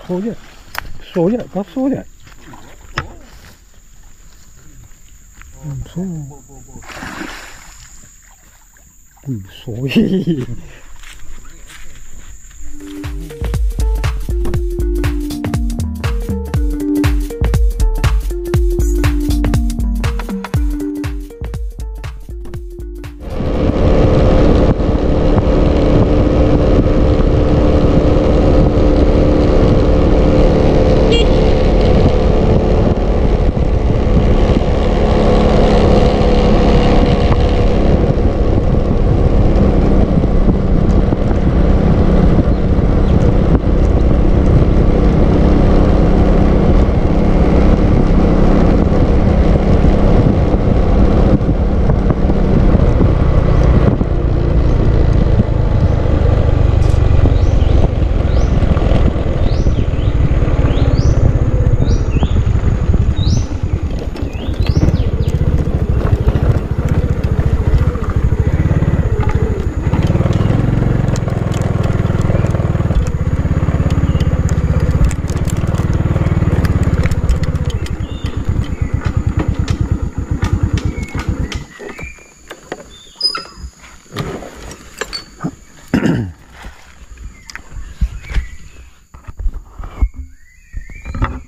je. Besar je. Kasar je. Besar. Besar je.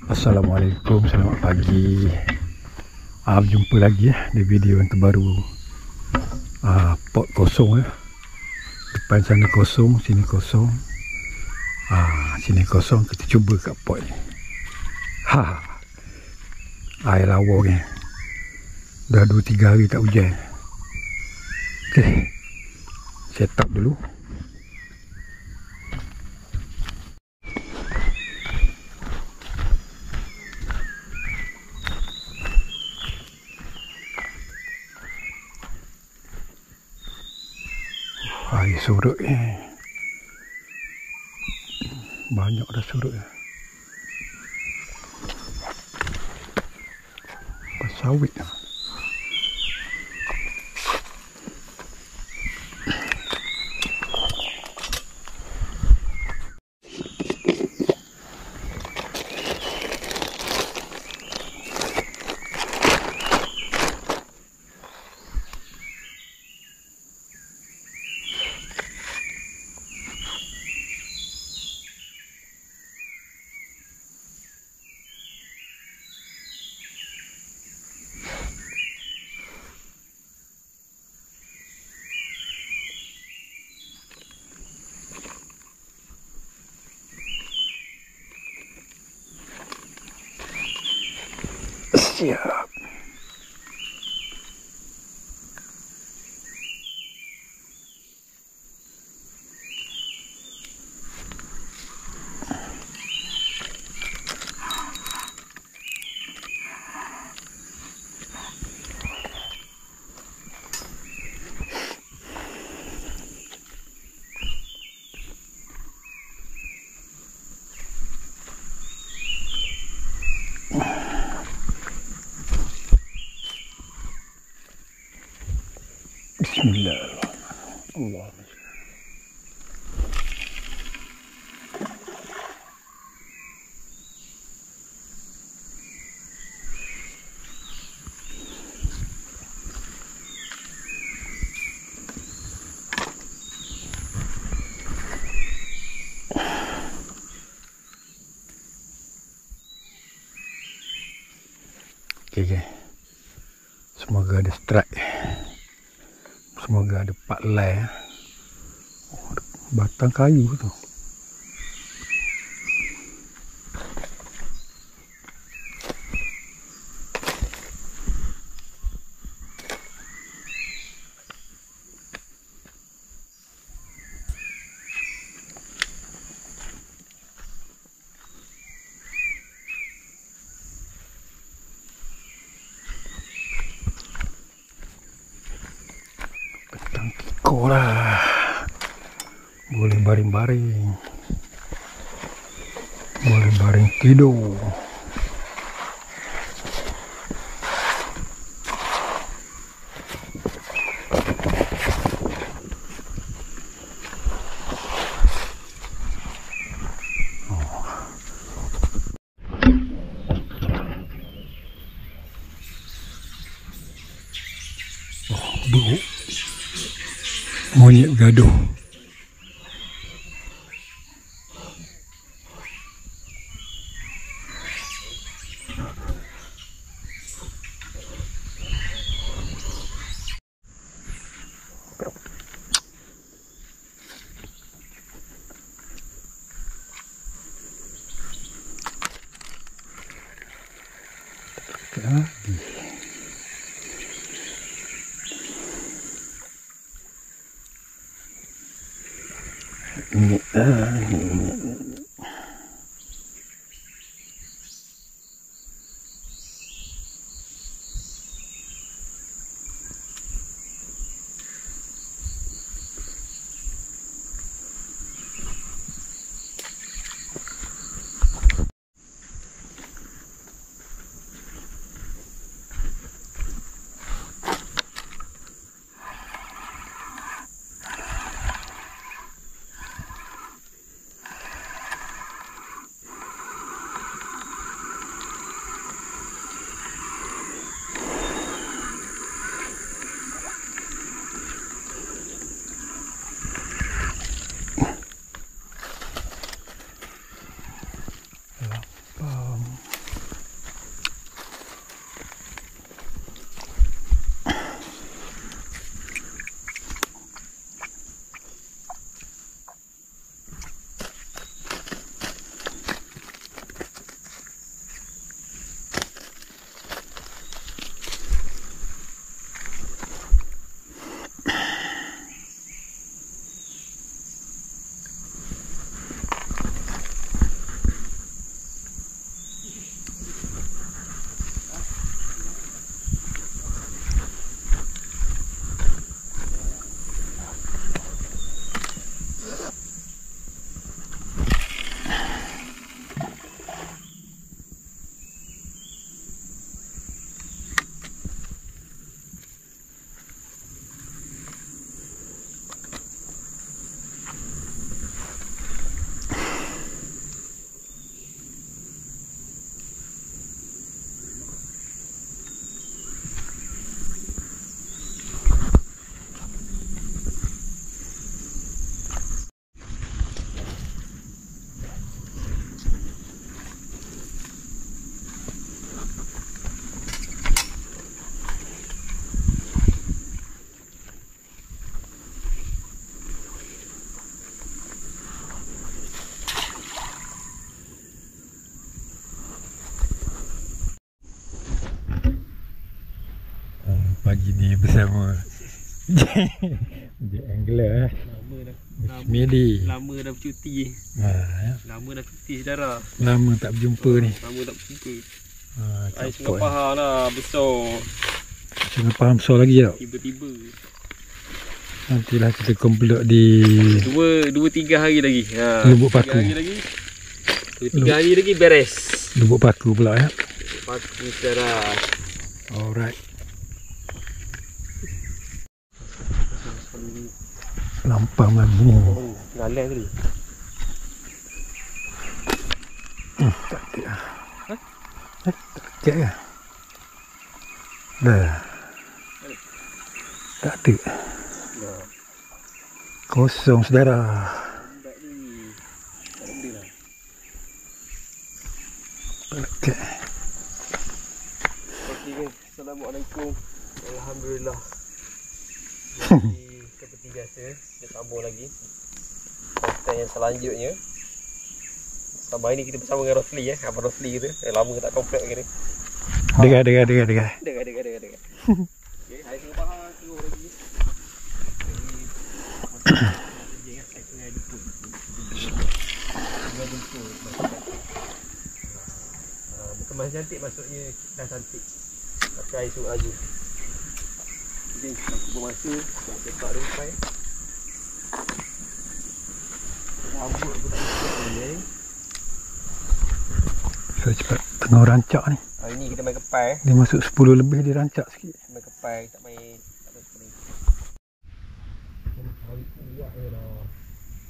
Assalamualaikum, selamat pagi. Jumpa lagi di video yang terbaru. Pot kosong depan sana kosong, sini kosong. Sini kosong, kita cuba kat pot ni. Air lawa ni. Dah 2-3 hari tak hujan. Okey. Set up dulu. Air surut ni. Banyak dah surut. Sawit. Siap. Bismillahirrahmanirrahim. Okay. Semoga ada strike. Semoga ada part lay. Batang kayu tu. Lah, boleh baring-baring, boleh baring tidur. Monyet bergaduh. Lagi. Ini. Pagi ni bersama Jack Angler Midi. Lama dah bercuti. Lama dah cuti saudara. Lama tak berjumpa ni. Lama tak berjumpa. Tak Air Sungai Pahang lah besar. Sungai Pahang besar lagi tak? Tiba-tiba. Nantilah kita kumpul di 2-3 hari lagi. Lubuk Paku. 3 hari lagi. 2-3 hari lagi beres. Lubuk Paku pula ya. Paku saudara. Alright. Lampang lagi. Ngalah tadi. Tak ada. Tak ada ke? Dah. Tak ada. Kosong saudara. Okey. Okey, Assalamualaikum. Alhamdulillah. Seperti biasa, kita sambung lagi konten yang selanjutnya. Sama ini kita bersama dengan Rosli Abang Rosli kita. Lama tak komplek lagi ni. Dengar. Dengar. Okey, hari Sungai Pahang keluar lagi. Kemas cantik maksudnya dah cantik. Pakai air Sungai Aju. Jadi aku bermasa nak letak dia sampai. Rambut pun tak cukup ni. So cepat tengah rancak ni. Hari ni kita main kepai. Dia masuk 10 lebih dia rancak sikit. Main kepai tak main seperti ni. Hari kuat je dah.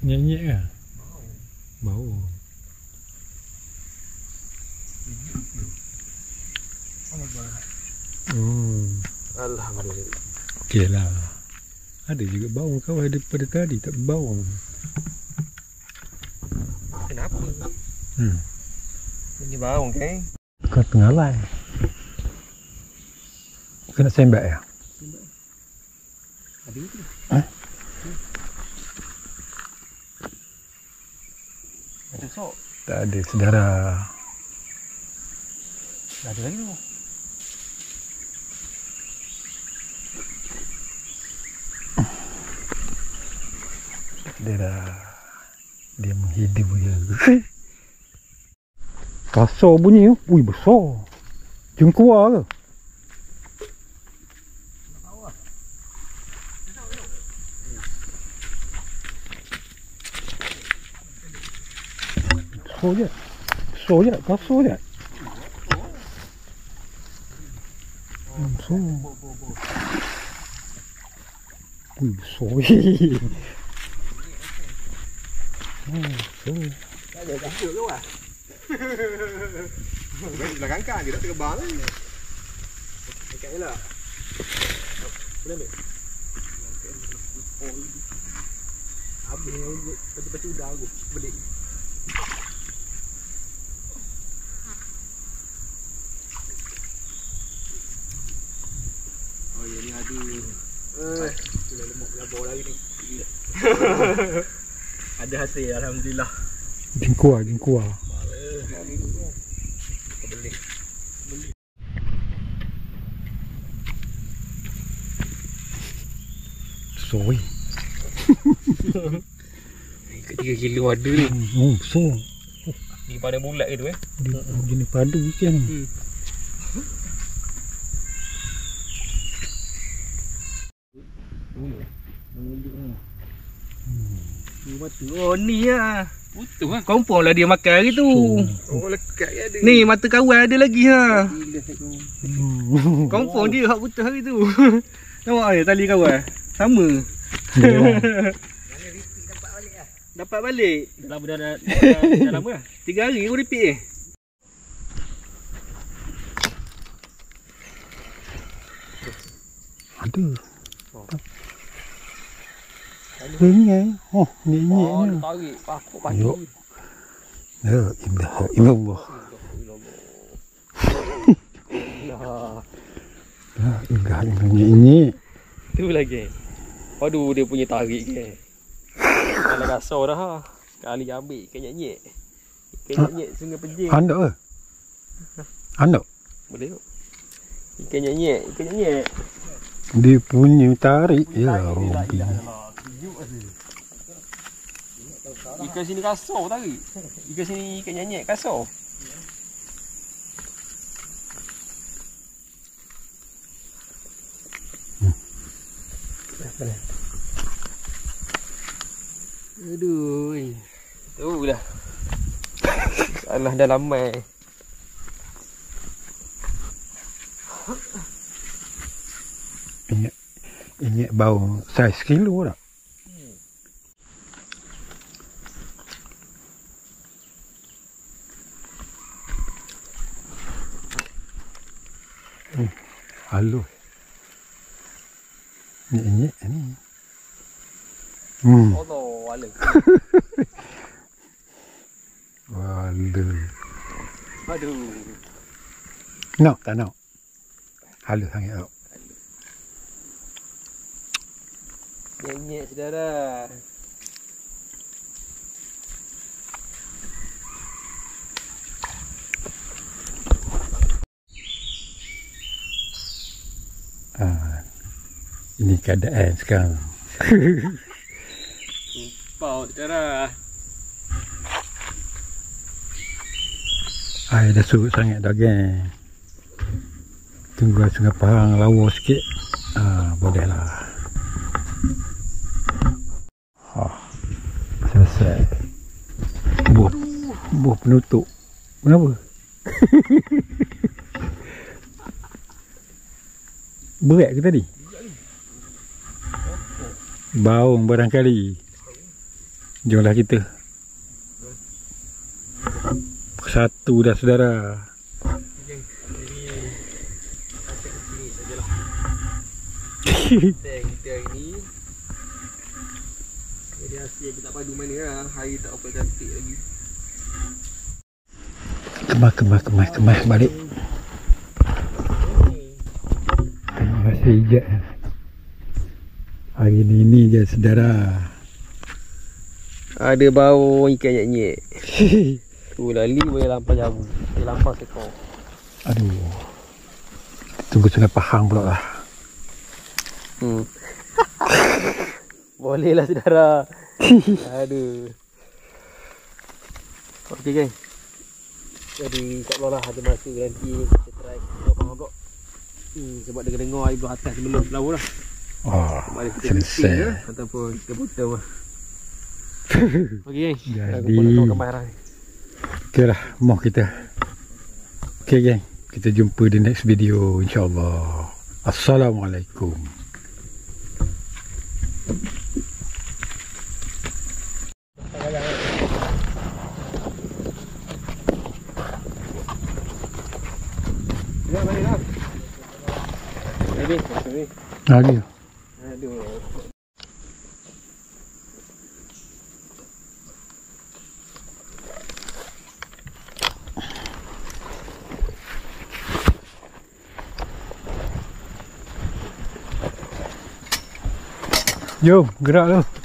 Nyek-nyek ke? Bau. Alhamdulillah. Okey lah. Ada juga bau kau daripada tadi tak bau. Kenapa? Ini bau kan? Kau tengah lai. Kau nak sembak ya? Ada itu. Ada sok. Tak ada saudara. Dah ada lagi tu. Dia menghidup je. Kasar bunyi tu. Ui, besar. Jengkuar ke? Besar je. Besar je. Kasar je. Besar. Ui, besar je. Besar. Ada kacau ke wah? Belakang kan dia tak terbang ni. Dekat je lah. Boleh ambil? Habis pacu-pacu dah aku balik. Oh ya ni ada. Sudah lemak labor lagi ni. Ada hasil alhamdulillah. Jengkuar, jengkuar. Sorry. Kat 3 kilo ada ni. Besar. Ni pada bulat ke tu Dia jenis padu ikan ni. Oh ni lah. Putus lah. Confirm lah dia makan hari tu. Oh lekat ke ada. Ni mata kawan ada lagi ha. Confirm dia hak putus hari tu. Nampak ni tali kawan. Sama. Dapat balik. Dah lama lah. 3 hari aku repeat ni. Ada. Ini oh, ni Oh, ni. tarik. Pakuk pagi. Ya, imbah. Ini. Tu lagi. Aduh dia punya tarik ke. Kalau kasar dah ha. Sekali ambil ikan nyek-nyek. Ikan nyek-nyek sungai Penjing. Andok ke? Andok? Boleh tak? Ikan nyek-nyek. Dia punya tarik. Ya, Robi. Ikan sini kasar tarik. Ikan sini ikan nyek-nyek kasar. Aduh. Tu dah. Salah dah lama. Ini bau saiz kilo tak? Halus. Ini. Allah wala. Wala. Aduh. Nak tak nak? Halus sangat tak? Nyek-nyek saudara. Ini keadaan sekarang. Paut saudara. Air dah surut sangat dah geng. Tunggu Sungai Pahang lawa sikit. Boleh lah. Selesai. Buah penutup. Kenapa? Berat ke tadi? Baung barangkali. Jomlah kita. Satu dah saudara. Kita hari ni Ya, siap tak padu mana lah. Hari tak apa cantik lagi. Kemas balik. Masih hijau. Hari ni je saudara. Ada bau ikan nyek-nyek. Tu lali boleh lampau jabu. Boleh lampau sekor. Aduh. Tunggu Sungai Pahang pula lah. Boleh lah saudara. Aduh. Okey geng. Jadi insyaAllah lah ada masa nanti kita try Sungai Pahang pula. Sebab dengar air belah atas sebelum laut lah. Oh, selesai. Ataupun kita potong lah. Okey geng. Jadi Kamera. okey lah, mau kita. Okey geng, kita jumpa di next video insyaAllah. Assalamualaikum. Ya, balik lah. Lagi. Aduh. Jom, gerak tu.